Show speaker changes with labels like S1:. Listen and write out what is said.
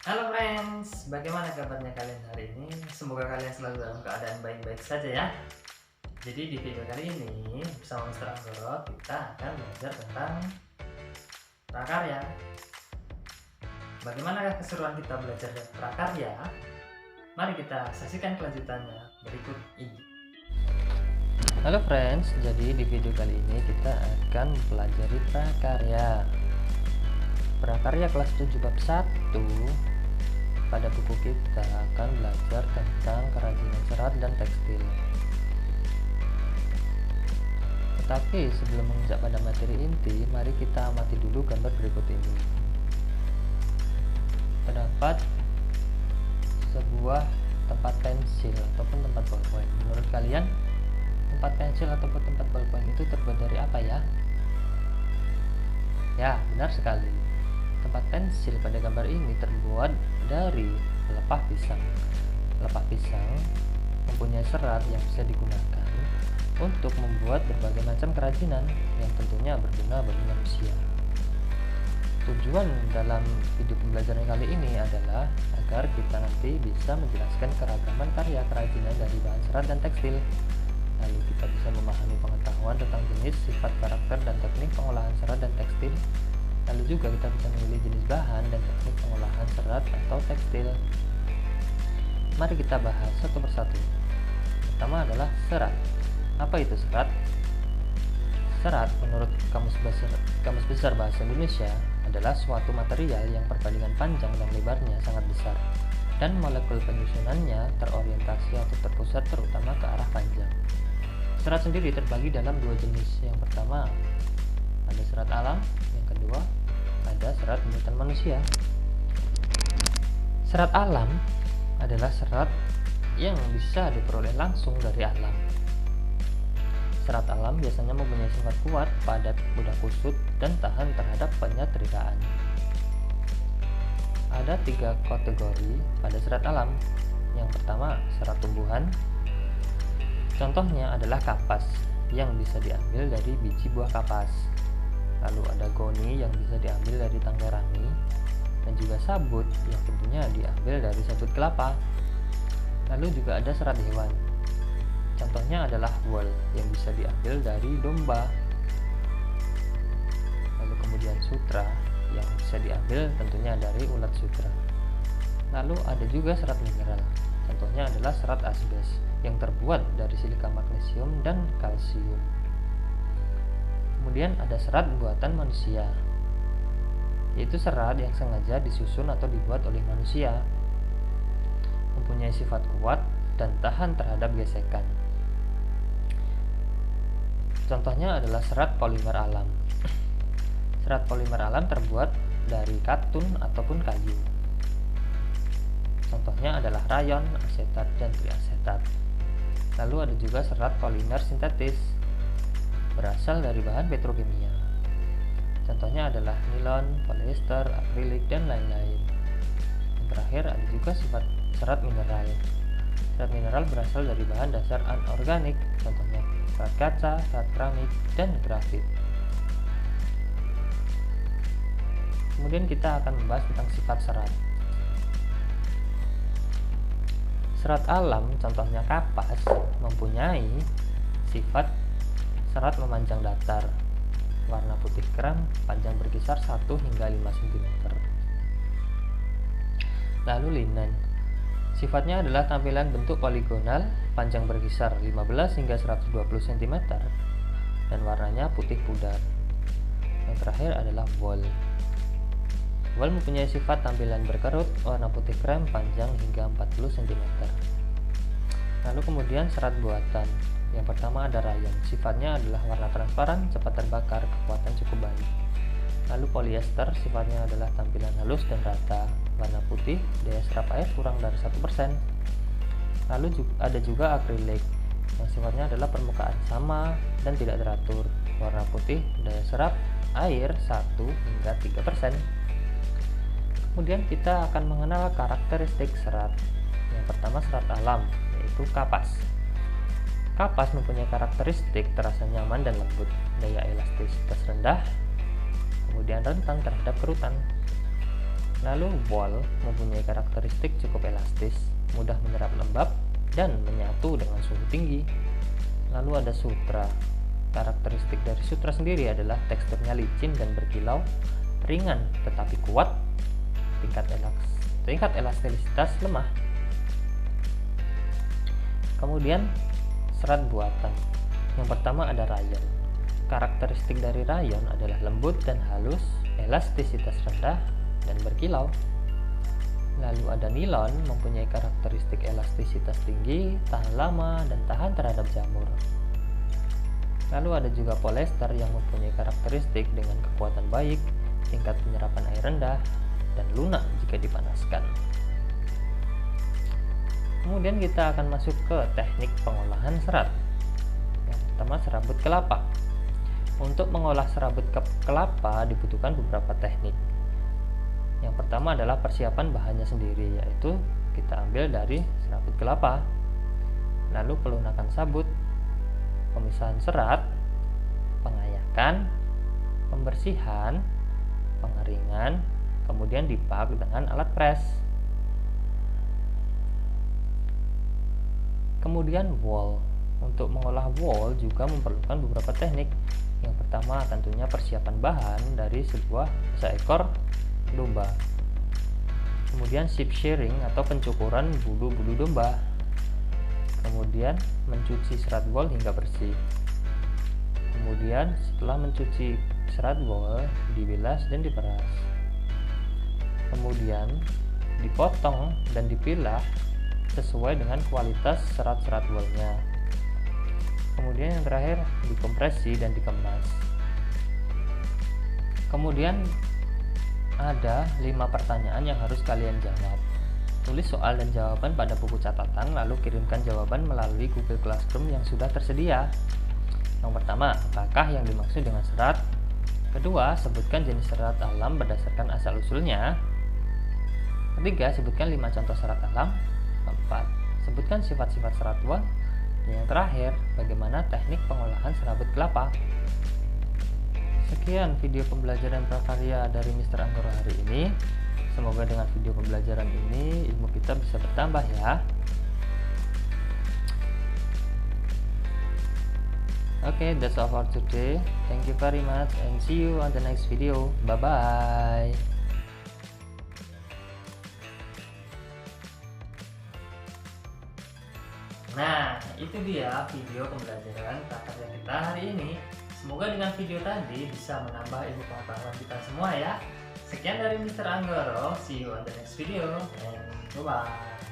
S1: Halo friends, bagaimana kabarnya kalian hari ini? Semoga kalian selalu dalam keadaan baik-baik saja ya. Jadi di video kali ini bersama Mr. Anggoro kita akan belajar tentang prakarya. Bagaimanakah keseruan kita belajar prakarya? Mari kita saksikan kelanjutannya berikut ini. Halo friends, jadi di video kali ini kita akan pelajari prakarya. Prakarya kelas 7 bab 1. Pada buku kita akan belajar tentang kerajinan serat dan tekstil. Tetapi sebelum menginjak pada materi inti, mari kita amati dulu gambar berikut ini. Terdapat sebuah tempat pensil ataupun tempat ballpoint. Menurut kalian, tempat pensil ataupun tempat ballpoint itu terbuat dari apa ya? Ya, benar sekali. Tempat pensil pada gambar ini terbuat dari pelepah pisang. Pelepah pisang mempunyai serat yang bisa digunakan untuk membuat berbagai macam kerajinan yang tentunya berguna bagi manusia. Tujuan dalam video pembelajaran kali ini adalah agar kita nanti bisa menjelaskan keragaman karya kerajinan dari bahan serat dan tekstil. Lalu kita bisa memahami pengetahuan tentang jenis, sifat, karakter, dan teknik pengolahan serat dan tekstil. Lalu juga kita bisa memilih jenis bahan dan teknik pengolahan serat atau tekstil. Mari kita bahas satu persatu. Pertama adalah serat. Apa itu serat? Serat menurut Kamus Besar Bahasa Indonesia adalah suatu material yang perbandingan panjang dan lebarnya sangat besar dan molekul penyusunannya terorientasi atau terpusat terutama ke arah panjang. Serat sendiri terbagi dalam dua jenis. Yang pertama ada serat alam, yang kedua ada serat buatan manusia. Serat alam adalah serat yang bisa diperoleh langsung dari alam. Serat alam biasanya mempunyai sifat kuat, padat, mudah kusut, dan tahan terhadap penyatrikaan. Ada 3 kategori pada serat alam. Yang pertama, serat tumbuhan. Contohnya adalah kapas yang bisa diambil dari biji buah kapas. Lalu ada goni yang bisa diambil dari tangkai rangi, dan juga sabut yang tentunya diambil dari sabut kelapa. Lalu juga ada serat hewan. Contohnya adalah wool yang bisa diambil dari domba. Lalu kemudian sutra yang bisa diambil tentunya dari ulat sutra. Lalu ada juga serat mineral. Contohnya adalah serat asbes yang terbuat dari silika magnesium dan kalsium. Kemudian ada serat buatan manusia, yaitu serat yang sengaja disusun atau dibuat oleh manusia, mempunyai sifat kuat dan tahan terhadap gesekan. Contohnya adalah serat polimer alam. Serat polimer alam terbuat dari katun ataupun kayu. Contohnya adalah rayon, asetat, dan triasetat. Lalu ada juga serat polimer sintetis, berasal dari bahan petrokimia. Contohnya adalah nilon, polyester, akrilik, dan lain-lain. Yang terakhir ada juga sifat serat mineral. Serat mineral berasal dari bahan dasar anorganik, contohnya serat kaca, serat keramik, dan grafit. Kemudian kita akan membahas tentang sifat serat. Serat alam, contohnya kapas, mempunyai sifat serat memanjang datar, warna putih krem, panjang berkisar 1 hingga 5 cm. Lalu linen, sifatnya adalah tampilan bentuk poligonal, panjang berkisar 15 hingga 120 cm, dan warnanya putih pudar. Yang terakhir adalah wool. Wool mempunyai sifat tampilan berkerut, warna putih krem, panjang hingga 40 cm. Lalu kemudian serat buatan. Yang pertama ada rayon, sifatnya adalah warna transparan, cepat terbakar, kekuatan cukup baik. Lalu polyester, sifatnya adalah tampilan halus dan rata, warna putih, daya serap air kurang dari 1%. Lalu ada juga akrilik, yang sifatnya adalah permukaan sama dan tidak teratur, warna putih, daya serap air 1 hingga 3%. Kemudian kita akan mengenal karakteristik serat. Yang pertama serat alam, yaitu kapas. Kapas mempunyai karakteristik terasa nyaman dan lembut, daya elastisitas rendah, kemudian rentan terhadap kerutan. Lalu wall mempunyai karakteristik cukup elastis, mudah menyerap lembab dan menyatu dengan suhu tinggi. Lalu ada sutra. Karakteristik dari sutra sendiri adalah teksturnya licin dan berkilau, ringan tetapi kuat, tingkat elastisitas lemah. Kemudian serat buatan. Yang pertama ada rayon. Karakteristik dari rayon adalah lembut dan halus, elastisitas rendah, dan berkilau. Lalu ada nilon, mempunyai karakteristik elastisitas tinggi, tahan lama, dan tahan terhadap jamur. Lalu ada juga polyester yang mempunyai karakteristik dengan kekuatan baik, tingkat penyerapan air rendah, dan lunak jika dipanaskan. Kemudian kita akan masuk ke teknik pengolahan serat. Yang pertama, serabut kelapa. Untuk mengolah serabut kelapa dibutuhkan beberapa teknik. Yang pertama adalah persiapan bahannya sendiri, yaitu kita ambil dari serabut kelapa. Lalu pelunakan sabut, pemisahan serat, pengayakan, pembersihan, pengeringan, kemudian dipak dengan alat pres. Kemudian wool. Untuk mengolah wool juga memerlukan beberapa teknik. Yang pertama tentunya persiapan bahan dari seekor domba. Kemudian sheep shearing atau pencukuran bulu-bulu domba. Kemudian mencuci serat wool hingga bersih. Kemudian setelah mencuci serat wool, dibilas dan diperas. Kemudian dipotong dan dipilah sesuai dengan kualitas serat-serat woolnya. Kemudian yang terakhir dikompresi dan dikemas. Kemudian ada 5 pertanyaan yang harus kalian jawab. Tulis soal dan jawaban pada buku catatan, lalu kirimkan jawaban melalui Google Classroom yang sudah tersedia. Yang pertama, apakah yang dimaksud dengan serat? Kedua, sebutkan jenis serat alam berdasarkan asal-usulnya. Ketiga, sebutkan 5 contoh serat alam. Keempat, sebutkan sifat-sifat serat wool. Dan yang terakhir, bagaimana teknik pengolahan serabut kelapa. Sekian video pembelajaran prakarya dari Mr. Anggoro hari ini. Semoga dengan video pembelajaran ini ilmu kita bisa bertambah ya. Okay, that's all for today. Thank you very much and see you on the next video. Bye bye. Nah, itu dia video pembelajaran prakarya kita hari ini. Semoga dengan video tadi bisa menambah ilmu pengetahuan kita semua ya. Sekian dari Mr. Anggoro. See you on the next video and bye bye.